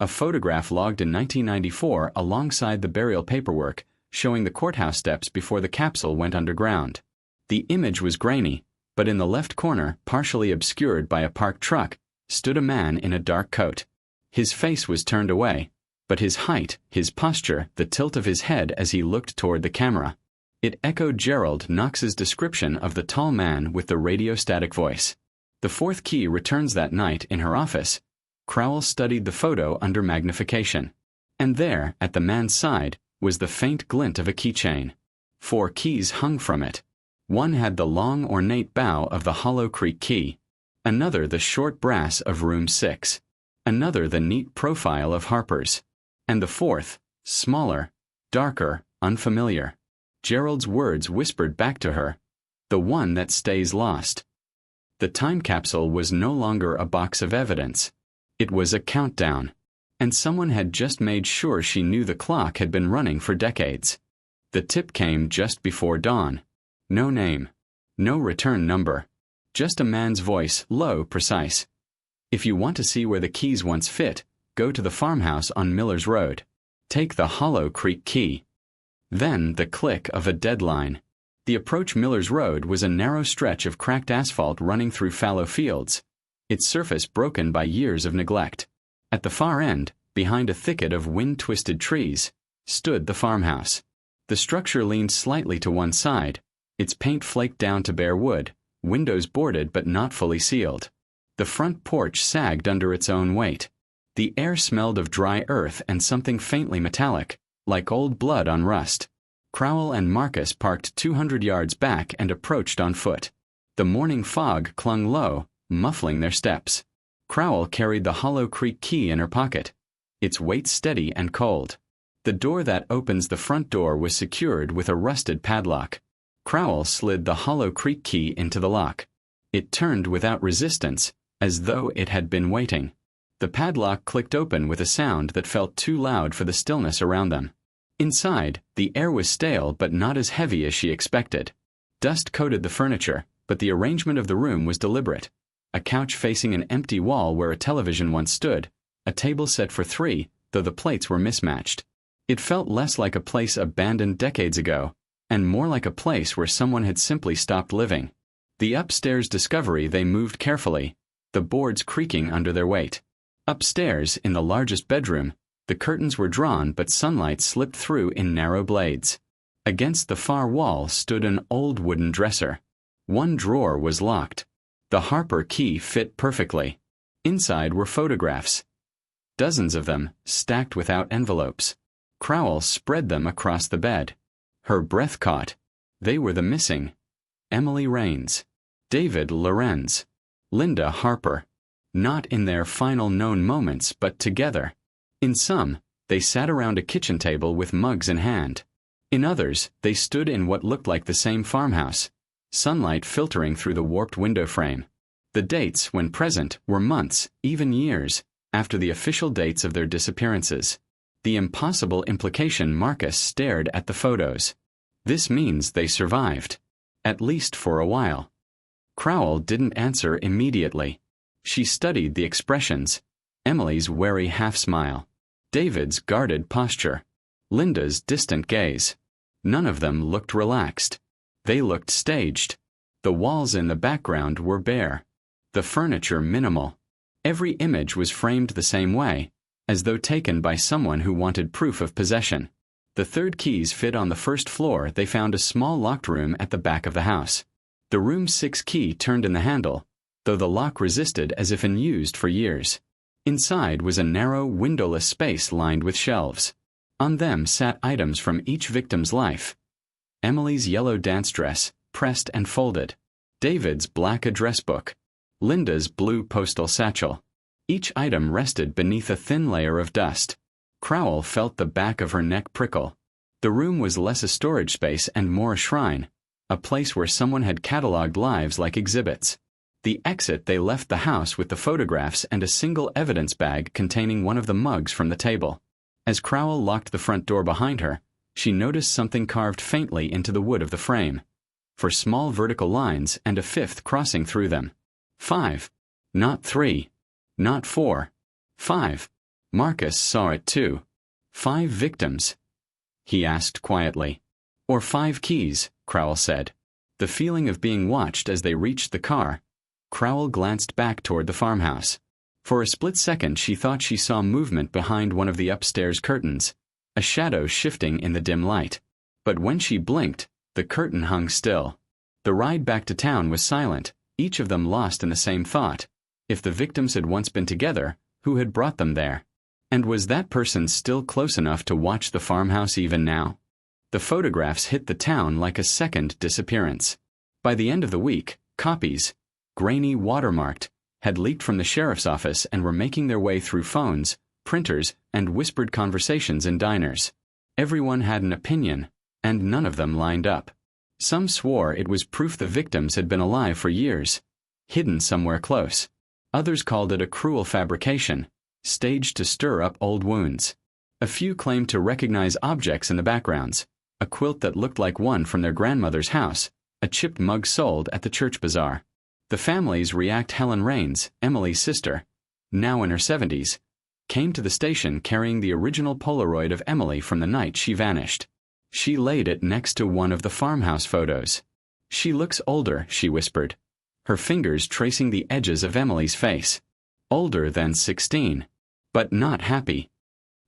A photograph logged in 1994 alongside the burial paperwork, showing the courthouse steps before the capsule went underground. The image was grainy, but in the left corner, partially obscured by a parked truck, stood a man in a dark coat. His face was turned away, but his height, his posture, the tilt of his head as he looked toward the camera. It echoed Gerald Knox's description of the tall man with the radio-static voice. The 4th key returns that night in her office. Crowell studied the photo under magnification. And there, at the man's side, was the faint glint of a keychain. 4 keys hung from it. One had the long, ornate bow of the Hollow Creek key. Another the short brass of Room 6. Another the neat profile of Harper's. And the 4th, smaller, darker, unfamiliar. Gerald's words whispered back to her. The one that stays lost. The time capsule was no longer a box of evidence. It was a countdown. And someone had just made sure she knew the clock had been running for decades. The tip came just before dawn. No name. No return number. Just a man's voice, low, precise. If you want to see where the keys once fit, go to the farmhouse on Miller's Road. Take the Hollow Creek key. Then the click of a deadline. The approach Miller's Road was a narrow stretch of cracked asphalt running through fallow fields, its surface broken by years of neglect. At the far end, behind a thicket of wind-twisted trees, stood the farmhouse. The structure leaned slightly to one side, its paint flaked down to bare wood, windows boarded but not fully sealed. The front porch sagged under its own weight. The air smelled of dry earth and something faintly metallic, like old blood on rust. Crowell and Marcus parked 200 yards back and approached on foot. The morning fog clung low, muffling their steps. Crowell carried the Hollow Creek key in her pocket, its weight steady and cold. The door that opens the front door was secured with a rusted padlock. Crowell slid the Hollow Creek key into the lock. It turned without resistance, as though it had been waiting. The padlock clicked open with a sound that felt too loud for the stillness around them. Inside, the air was stale but not as heavy as she expected. Dust coated the furniture, but the arrangement of the room was deliberate. A couch facing an empty wall where a television once stood, a table set for 3, though the plates were mismatched. It felt less like a place abandoned decades ago, and more like a place where someone had simply stopped living. The upstairs discovery they moved carefully, the boards creaking under their weight. Upstairs, in the largest bedroom, the curtains were drawn but sunlight slipped through in narrow blades. Against the far wall stood an old wooden dresser. One drawer was locked. The Harper key fit perfectly. Inside were photographs. Dozens of them, stacked without envelopes. Crowell spread them across the bed. Her breath caught. They were the missing. Emily Rains, David Lorenz, Linda Harper. Not in their final known moments, but together. In some, they sat around a kitchen table with mugs in hand. In others, they stood in what looked like the same farmhouse, sunlight filtering through the warped window frame. The dates, when present, were months, even years, after the official dates of their disappearances. The impossible implication. Marcus stared at the photos. This means they survived. At least for a while. Crowell didn't answer immediately. She studied the expressions. Emily's wary half-smile. David's guarded posture. Linda's distant gaze. None of them looked relaxed. They looked staged. The walls in the background were bare. The furniture minimal. Every image was framed the same way, as though taken by someone who wanted proof of possession. The third keys fit on the first floor. They found a small locked room at the back of the house. The room's 6 key turned in the handle, though the lock resisted as if unused for years. Inside was a narrow, windowless space lined with shelves. On them sat items from each victim's life. Emily's yellow dance dress, pressed and folded. David's black address book. Linda's blue postal satchel. Each item rested beneath a thin layer of dust. Crowell felt the back of her neck prickle. The room was less a storage space and more a shrine, a place where someone had catalogued lives like exhibits. The exit. They left the house with the photographs and a single evidence bag containing one of the mugs from the table. As Crowell locked the front door behind her, she noticed something carved faintly into the wood of the frame. 4 small vertical lines and a 5th crossing through them. 5. Not 3. Not 4. 5. Marcus saw it too. 5 victims. He asked quietly. Or 5 keys, Crowell said. The feeling of being watched as they reached the car. Crowell glanced back toward the farmhouse. For a split second she thought she saw movement behind one of the upstairs curtains, a shadow shifting in the dim light. But when she blinked, the curtain hung still. The ride back to town was silent, each of them lost in the same thought. If the victims had once been together, who had brought them there? And was that person still close enough to watch the farmhouse even now? The photographs hit the town like a second disappearance. By the end of the week, copies, grainy watermarked, had leaked from the sheriff's office and were making their way through phones, printers, and whispered conversations in diners. Everyone had an opinion, and none of them lined up. Some swore it was proof the victims had been alive for years, hidden somewhere close. Others called it a cruel fabrication, staged to stir up old wounds. A few claimed to recognize objects in the backgrounds, a quilt that looked like one from their grandmother's house, a chipped mug sold at the church bazaar. The families react. Helen Rains, Emily's sister, now in her 70s, came to the station carrying the original Polaroid of Emily from the night she vanished. She laid it next to one of the farmhouse photos. "She looks older," she whispered, her fingers tracing the edges of Emily's face. Older than 16, but not happy.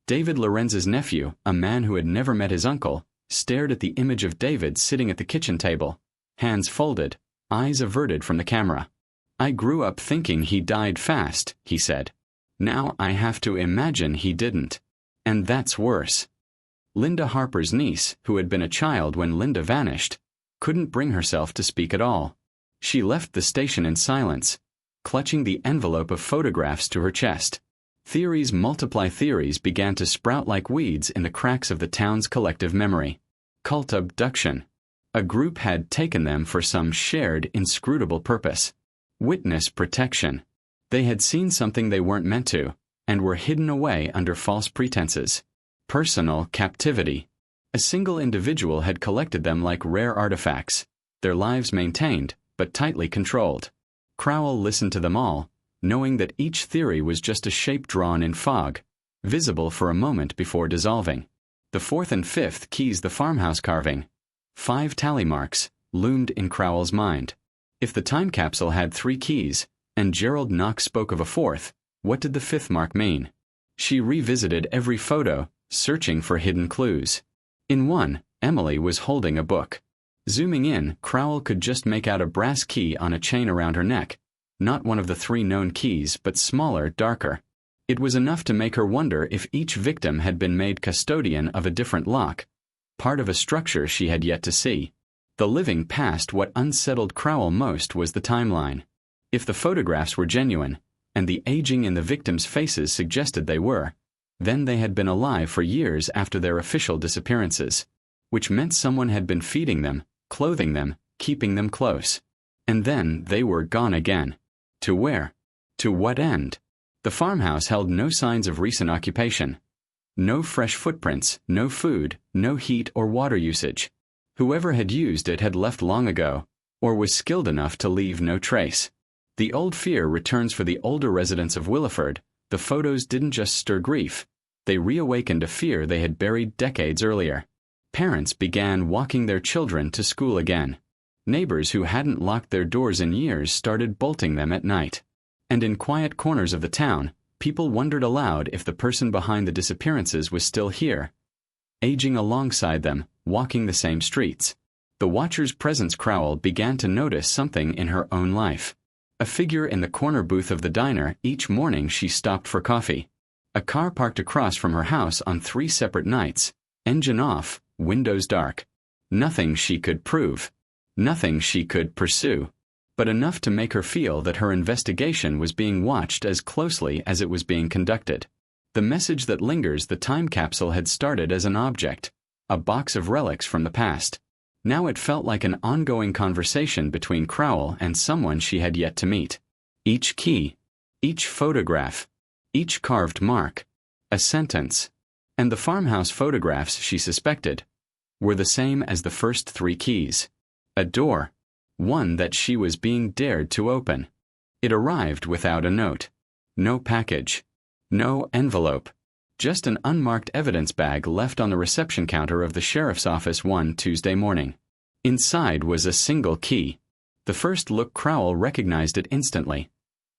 David Lorenz's nephew, a man who had never met his uncle, stared at the image of David sitting at the kitchen table, hands folded, eyes averted from the camera. "I grew up thinking he died fast," he said. "Now I have to imagine he didn't. And that's worse." Linda Harper's niece, who had been a child when Linda vanished, couldn't bring herself to speak at all. She left the station in silence, clutching the envelope of photographs to her chest. Theories multiply. Theories began to sprout like weeds in the cracks of the town's collective memory. Cult abduction. A group had taken them for some shared, inscrutable purpose. Witness protection. They had seen something they weren't meant to, and were hidden away under false pretenses. Personal captivity. A single individual had collected them like rare artifacts, their lives maintained, but tightly controlled. Crowell listened to them all, knowing that each theory was just a shape drawn in fog, visible for a moment before dissolving. The 4th and 5th keys, the farmhouse carving, 5 tally marks, loomed in Crowell's mind. If the time capsule had 3 keys, and Gerald Knox spoke of a 4th, what did the 5th mark mean? She revisited every photo, searching for hidden clues. In one, Emily was holding a book. Zooming in, Crowell could just make out a brass key on a chain around her neck, Not one of the 3 known keys, but smaller, darker. It was enough to make her wonder if each victim had been made custodian of a different lock, part of a structure she had yet to see. The living past, what unsettled Crowell most was the timeline. If the photographs were genuine, and the aging in the victims' faces suggested they were, then they had been alive for years after their official disappearances, which meant someone had been feeding them, clothing them, keeping them close. And then they were gone again. To where? To what end? The farmhouse held no signs of recent occupation. No fresh footprints, no food, no heat or water usage. Whoever had used it had left long ago, or was skilled enough to leave no trace. The old fear returns for the older residents of Williford. The photos didn't just stir grief, they reawakened a fear they had buried decades earlier. Parents began walking their children to school again. Neighbors who hadn't locked their doors in years started bolting them at night. And in quiet corners of the town, people wondered aloud if the person behind the disappearances was still here, aging alongside them, walking the same streets. The watcher's presence. Crowell began to notice something in her own life. A figure in the corner booth of the diner each morning she stopped for coffee. A car parked across from her house on 3 separate nights, engine off, windows dark. Nothing she could prove. Nothing she could pursue. But enough to make her feel that her investigation was being watched as closely as it was being conducted. The message that lingers. The time capsule had started as an object, a box of relics from the past. Now it felt like an ongoing conversation between Crowell and someone she had yet to meet. Each key, each photograph, each carved mark, a sentence, and the farmhouse photographs, she suspected, were the same as the first 3 keys. A door, one that she was being dared to open. It arrived without a note. No package. No envelope. Just an unmarked evidence bag left on the reception counter of the sheriff's office one Tuesday morning. Inside was a single key. The first look, Crowell recognized it instantly.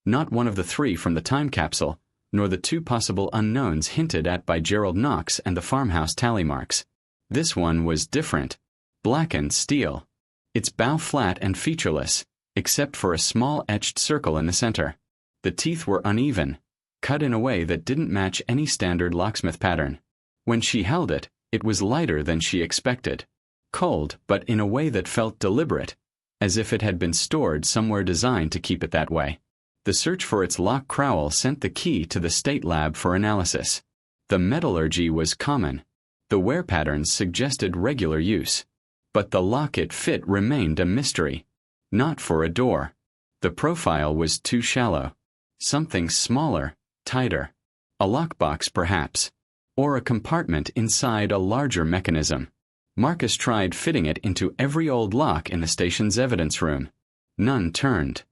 Not one of the 3 from the time capsule, nor the 2 possible unknowns hinted at by Gerald Knox and the farmhouse tally marks. This one was different. Blackened steel. Its bow flat and featureless, except for a small etched circle in the center. The teeth were uneven, cut in a way that didn't match any standard locksmith pattern. When she held it, it was lighter than she expected. Cold, but in a way that felt deliberate, as if it had been stored somewhere designed to keep it that way. The search for its lock. Crowell sent the key to the state lab for analysis. The metallurgy was common. The wear patterns suggested regular use. But the lock it fit remained a mystery. Not for a door. The profile was too shallow. Something smaller, tighter. A lockbox perhaps. Or a compartment inside a larger mechanism. Marcus tried fitting it into every old lock in the station's evidence room. None turned.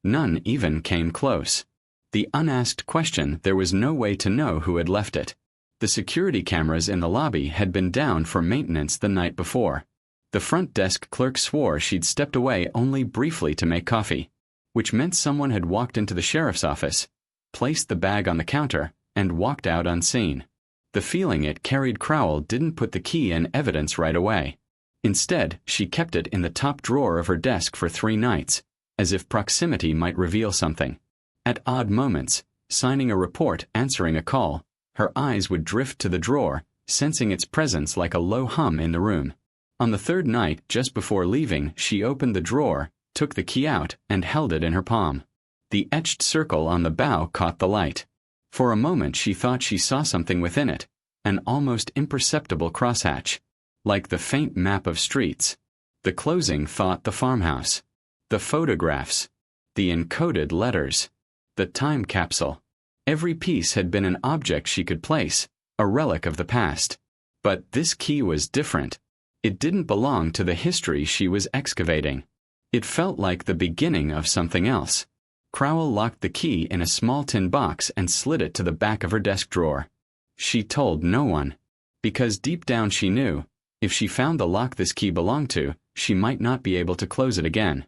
None even came close. The unasked question, there was no way to know who had left it. The security cameras in the lobby had been down for maintenance the night before. The front desk clerk swore she'd stepped away only briefly to make coffee, which meant someone had walked into the sheriff's office, placed the bag on the counter, and walked out unseen. The feeling it carried. Crowell didn't put the key in evidence right away. Instead, she kept it in the top drawer of her desk for 3 nights, as if proximity might reveal something. At odd moments, signing a report, answering a call, her eyes would drift to the drawer, sensing its presence like a low hum in the room. On the 3rd night, just before leaving, she opened the drawer, took the key out, and held it in her palm. The etched circle on the bow caught the light. For a moment she thought she saw something within it, an almost imperceptible crosshatch, like the faint map of streets. The closing thought, the farmhouse. The photographs. The encoded letters. The time capsule. Every piece had been an object she could place, a relic of the past. But this key was different. It didn't belong to the history she was excavating. It felt like the beginning of something else. Crowell locked the key in a small tin box and slid it to the back of her desk drawer. She told no one, because deep down she knew, if she found the lock this key belonged to, she might not be able to close it again.